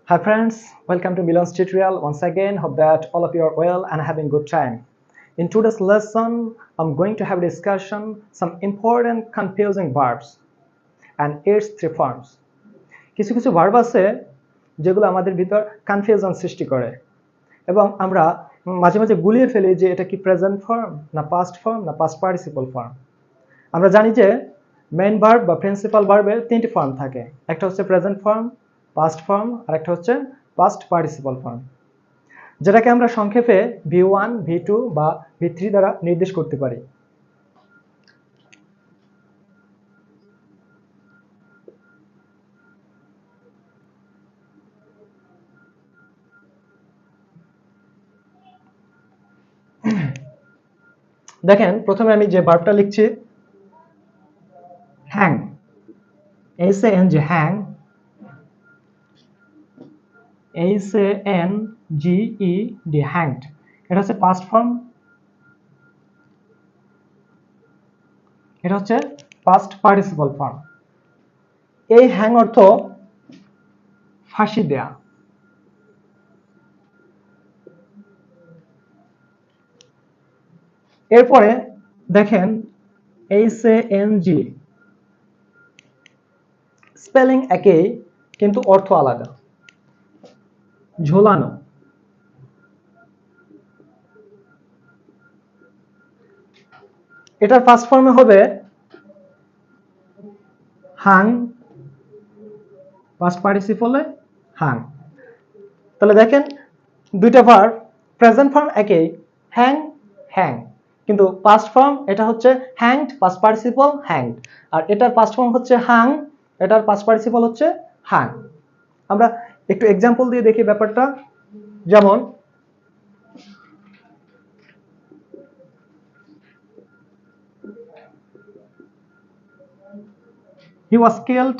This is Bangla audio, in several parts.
Hi friends, welcome to Millon's tutorial. Once again, hope that all of you are well and having good time. In today's lesson, I'm going to have a discussion some important confusing verbs and its three forms. কিছু কিছু ভার্ব আছে যেগুলো আমাদের ভিতর কনফিউশন সৃষ্টি করে এবং আমরা মাঝে মাঝে গুলিয়ে ফেলি যে এটা কি প্রেজেন্ট ফর্ম না পাস্ট ফর্ম না পাস্ট পার্টিসিপল ফর্ম। আমরা জানি যে মেইন ভার্ব বা প্রিন্সিপাল ভার্বের তিনটি ফর্ম থাকে, একটা হচ্ছে প্রেজেন্ট ফর্ম, পাস্ট ফর্ম আর একটা হচ্ছে পাস্ট পার্টিসিপল ফর্ম, যেটাকে আমরা সংক্ষেপে V1, V2 বা V3 দ্বারা নির্দেশ করতে পারি। দেখেন প্রথমে আমি যে ভার্বটা লিখছি hang, HANG, hang, HANGED, hanged, এটা হচ্ছে পাস্ট ফর্ম, এটা হচ্ছে পাস্ট পার্টিসিপল ফর্ম। এই হ্যাং অর্থ ফাঁসি দেয়া। এরপরে দেখেন HANG, স্পেলিং একই কিন্তু অর্থ আলাদা। ঝোলানো, এটার পাস্ট ফর্মে হবে হাং, পাস্ট পার্টিসিপলে হাং। তাহলে দেখেন দুইটা ভার্ব প্রেজেন্ট ফর্ম একই, হ্যাং হ্যাং, কিন্তু পাস্ট ফর্ম এটা হচ্ছে হ্যাংড, পাস্ট পার্টিসিপল হ্যাংড, আর এটার পাস্ট ফর্ম হচ্ছে হাং, এটার পাস্ট পার্টিসিপল হচ্ছে হাং। আমরা একটু এক্সাম্পল দিয়ে দেখি ব্যাপারটা। যেমন he was killed,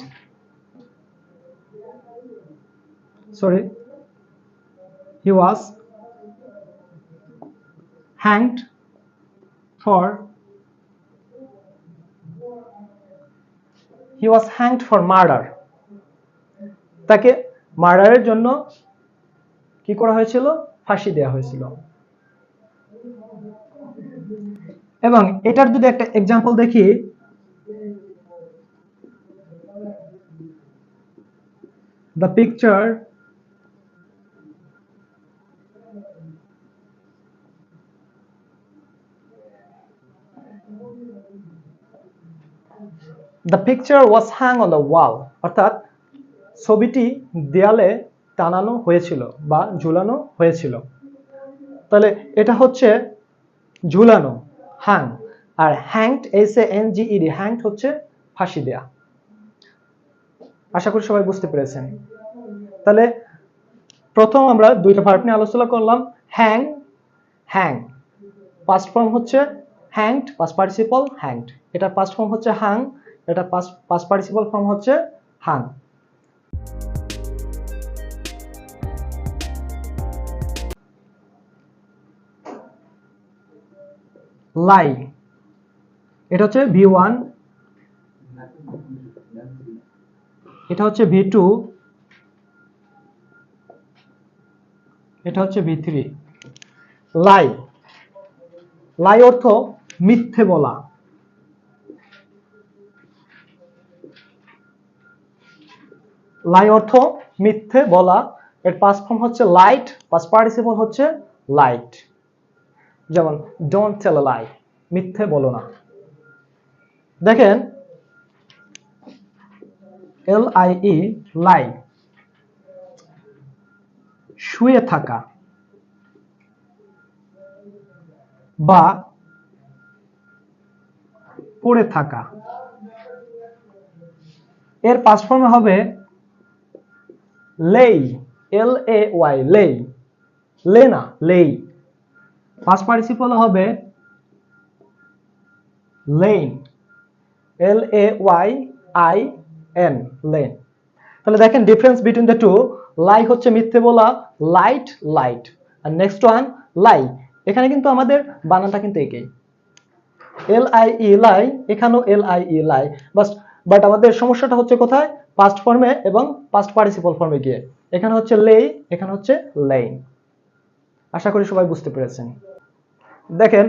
he was hanged for murder, তাকে মার্ডারের জন্য কি করা হয়েছিল? ফাঁসি দেওয়া হয়েছিল। এবং এটার যদি একটা এক্সাম্পল দেখি, the picture was hung on the wall, অর্থাৎ ছবিটি দেয়ালে টানানো হয়েছিল বা ঝুলানো হয়েছিল। তাহলে এটা হচ্ছে ঝুলানো, হাং, আর হ্যাংড, HANGED, হ্যাংড হচ্ছে ফাঁসি দেয়া। আশা করি সবাই বুঝতে পেরেছেন। তাহলে প্রথম আমরা দুইটা ভার্ব নিয়ে আলোচনা করলাম, হ্যাং হ্যাং, পাস্ট ফর্ম হচ্ছে হ্যাংড, পাস্ট পার্টিসিপল হ্যাংড, এটার পাস্ট ফর্ম হচ্ছে হাং, এটার পাস্ট পার্টিসিপল ফর্ম হচ্ছে হাং। লাই, এটা হচ্ছে V1, এটা হচ্ছে V2, এটা হচ্ছে V3। লাই, লাই অর্থ মিথ্যে বলা। লাই অর্থ মিথ্যে বলা, এর পাস্ট ফর্ম হচ্ছে লাইট, পাস্ট পার্টিসিপল হচ্ছে লাইট। যেমন ডোন্ট টেল আ লাই, মিথ্যে বলো না। দেখেন LIE, লাই, শুয়ে থাকা বা পড়ে থাকা, এর পাস্ট ফর্মে হবে লেই, LAY, লেই, লে না লেই। পাস্ট পার্টিসিপল হবে লেইন, LAYIN, লেন। তাহলে দেখেন ডিফারেন্স বিটুইন দ্য টু। লাই হচ্ছে মিথ্যে বলা, লাইট লাইট, আর নেক্সট ওয়ান লাই, এখানে কিন্তু আমাদের বানানটা কিন্তু একই, LIE লাই, এখানেও LIE লাই, বাট আমাদের সমস্যাটা হচ্ছে কোথায়? পাস্ট ফর্মে এবং পাস্ট পার্টিসিপল ফর্মে গিয়ে। এখানে হচ্ছে লেই, এখানে হচ্ছে লেইন। আশা করি সবাই বুঝতে পেরেছেন। দেখেন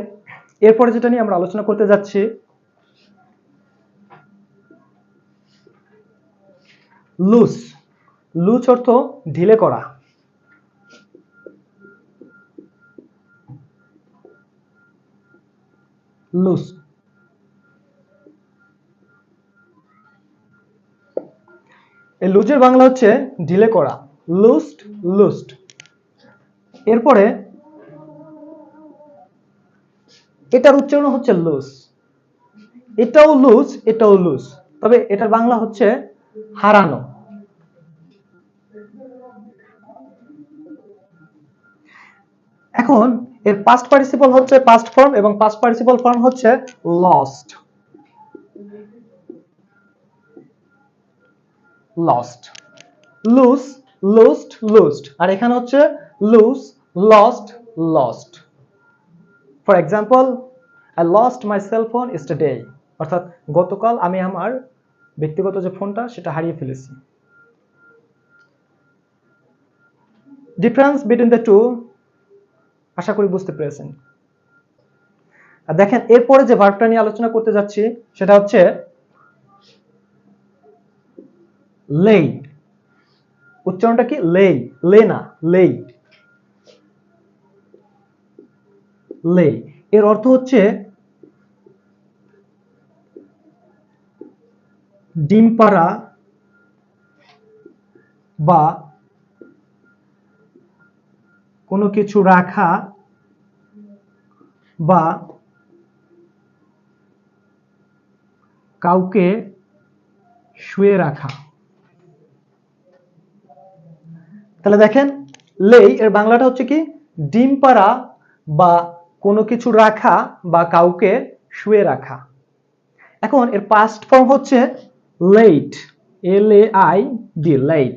এরপরে যেটা নিয়ে আমরা আলোচনা করতে যাচ্ছি, লুজ। লুজ অর্থ ঢিলে করা। লুজ। এই লুজের বাংলা হচ্ছে ঢিলে করা, লুজড, লুজড। এরপরে এটার উচ্চারণ হচ্ছে লুজ, এটাও লুজ, এটাও লুজ, তবে এটার বাংলা হচ্ছে হারানো। এখন এর পাস্ট পার্টিসিপল হচ্ছে পাস্ট ফর্ম এবং পাস্ট পার্টিসিপল ফর্ম হচ্ছে lost. Lost, lose, losed, losed. আর এখানে হচ্ছে lose, lost, lost. For example, I lost my cell phone yesterday, অর্থাৎ গতকাল আমি আমার ব্যক্তিগত যে ফোনটা সেটা হারিয়ে ফেলেছি। ডিফারেন্স বিটুইন দ্য টু আশা করি বুঝতে পেরেছেন। আর দেখেন এরপরে যে ভার্বটা নিয়ে আলোচনা করতে যাচ্ছি সেটা হচ্ছে লেই। উচ্চারণটা কি? লেই, লে না, লেই। লেই এর অর্থ হচ্ছে ডিম পাড়া বা কোনো কিছু রাখা বা কাউকে শুয়ে রাখা। তাহলে দেখেন লেই এর বাংলাটা হচ্ছে কি? ডিম পাড়া বা কোনো কিছু রাখা বা কাউকে শুয়ে রাখা। এখন এর পাস্ট ফর্ম হচ্ছে laid, LAID, laid.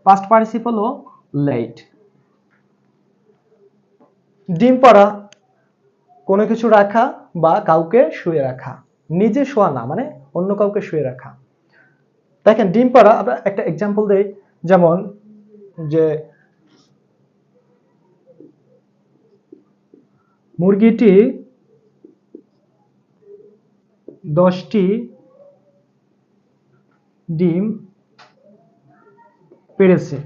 Past participle ও লেট। ডিম পাড়া, কোনো কিছু রাখা বা কাউকে শুয়ে রাখা, নিজে শোয়া না, মানে অন্য কাউকে শুয়ে রাখা। দেখেন ডিম পাড়া, আমরা একটা এক্সাম্পল দেই, যেমন যে মুরগিটি 10টি ডিম পেড়েছে।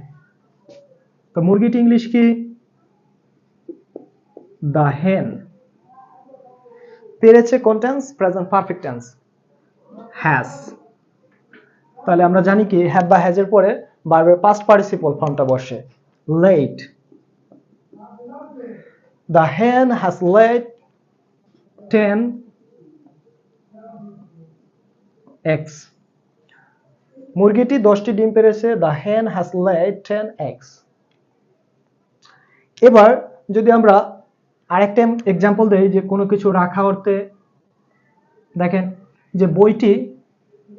তো মুরগিটি ইংলিশ কি? দ্য হেন। পেরেছে কোন tense? Present perfect tense, has. তাহলে আমরা জানি কি হ্যাভ বা হ্যাজ এর পরে ভার্বের পাস্ট পার্টিসিপল ফর্মটা বসে, laid. The hen has laid 10 eggs. মুরগিটি 10টি ডিম পেড়েছে। The hen has laid 10 eggs. এবার যদি আমরা আরেকটা এক্সাম্পল দেই যে কোনো কিছু রাখা অর্থে, দেখেন যে বইটি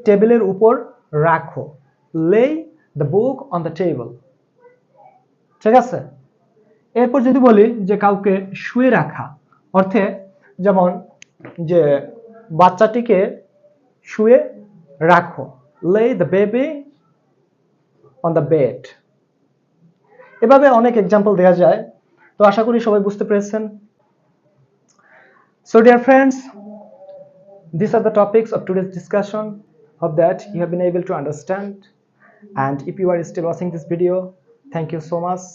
টেবিলের উপর রাখো, lay the book on the table, ঠিক আছে। এরপর যদি বলি যে কাউকে শুয়ে রাখা অর্থে, যেমন যে বাচ্চাটিকে শুয়ে রাখো, lay the baby on the bed। এভাবে অনেক এক্সাম্পল দেওয়া যায়। তো আশা করি সবাই বুঝতে পেরেছেন। So dear friends, these are the topics of today's discussion. Hope that you have been able to understand, and if you are still watching this video, thank you so much.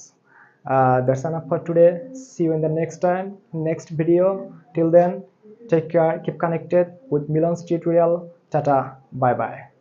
That's enough for today. See you in the next video. Till then, take care, keep connected with Millon's tutorial. Tata, bye bye.